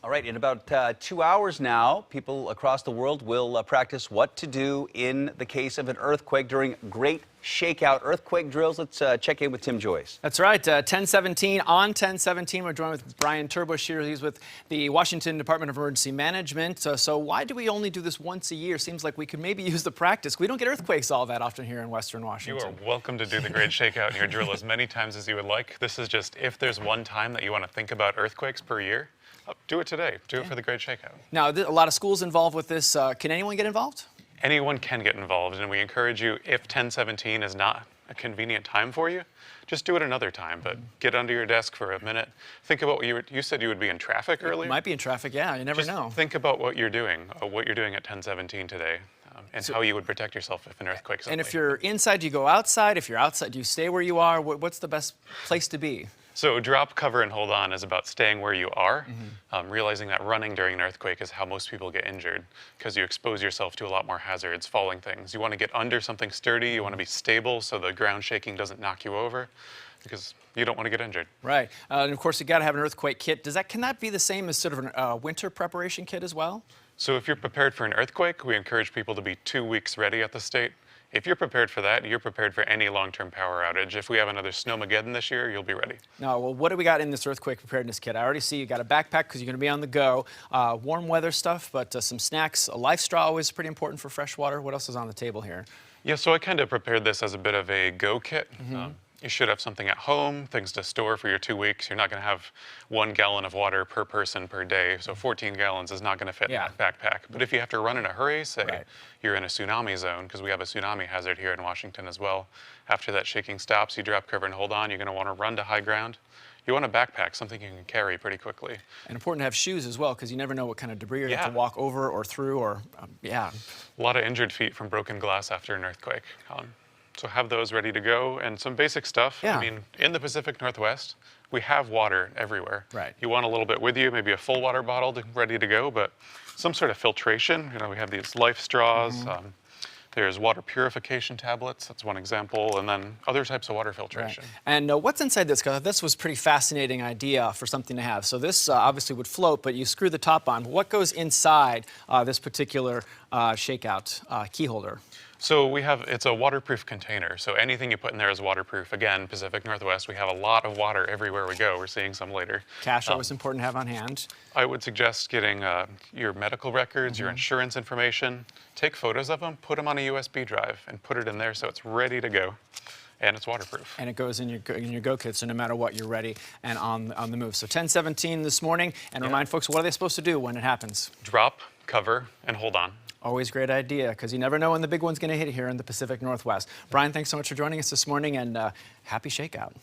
All right, in about 2 hours now, people across the world will practice what to do in the case of an earthquake during Great Shakeout earthquake drills. Let's check in with Tim Joyce. That's right. 1017 on 1017. We're joined with Brian Turbush here. He's with the Washington Department of Emergency Management. So why do we only do this once a year? Seems like we could maybe use the practice. We don't get earthquakes all that often here in Western Washington. You are welcome to do the Great Shakeout in your drill as many times as you would like. This is just if there's one time that you want to think about earthquakes per year, do it today. Do it for the Great Shakeout. Now, a lot of schools involved with this. Can anyone get involved? Anyone can get involved, and we encourage you, if 1017 is not a convenient time for you, just do it another time, but get under your desk for a minute. Think about what you said you would be in traffic earlier. You might be in traffic, yeah, you never know. Think about what you're doing at 1017 today, and how you would protect yourself if an earthquake suddenly. And if you're inside, do you go outside? If you're outside, do you stay where you are? What's the best place to be? So drop, cover, and hold on is about staying where you are, realizing that running during an earthquake is how most people get injured because you expose yourself to a lot more hazards, falling things. You want to get under something sturdy, you want to be stable so the ground shaking doesn't knock you over because you don't want to get injured. Right, and of course you got to have an earthquake kit. Can that be the same as sort of a winter preparation kit as well? So if you're prepared for an earthquake, we encourage people to be 2 weeks ready at the state. If you're prepared for that, you're prepared for any long-term power outage. If we have another snowmageddon this year, you'll be ready. Now, well, what do we got in this earthquake preparedness kit? I already see you got a backpack because you're going to be on the go, warm weather stuff, but some snacks. A life straw always pretty important for fresh water. What else is on the table here? Yeah, so I kind of prepared this as a bit of a go kit. You should have something at home, things to store for your 2 weeks. You're not going to have 1 gallon of water per person per day, so 14 gallons is not going to fit in that backpack. But if you have to run in a hurry, say you're in a tsunami zone, because we have a tsunami hazard here in Washington as well, after that shaking stops, you drop, cover, and hold on. You're going to want to run to high ground. You want a backpack, something you can carry pretty quickly. And important to have shoes as well, because you never know what kind of debris you're going to have to walk over or through, or A lot of injured feet from broken glass after an earthquake. So have those ready to go, and some basic stuff. I mean, in the Pacific Northwest, we have water everywhere. Right. You want a little bit with you, maybe a full water bottle ready to go, but some sort of filtration. You know, we have these life straws. There's water purification tablets, that's one example, and then other types of water filtration. Right. And what's inside this? Because this was a pretty fascinating idea for something to have. So this obviously would float, but you screw the top on. What goes inside this particular shakeout key holder? So it's a waterproof container. So anything you put in there is waterproof. Again, Pacific Northwest, we have a lot of water everywhere we go. We're seeing some later. Cash always important to have on hand. I would suggest getting your medical records, your insurance information, take photos of them, put them on a USB drive, and put it in there so it's ready to go. And it's waterproof. And it goes in your go kit, so no matter what, you're ready and on the move. So 1017 this morning, and remind folks, what are they supposed to do when it happens? Drop, cover, and hold on. Always a great idea, because you never know when the big one's going to hit here in the Pacific Northwest. Brian, thanks so much for joining us this morning, and happy Shakeout.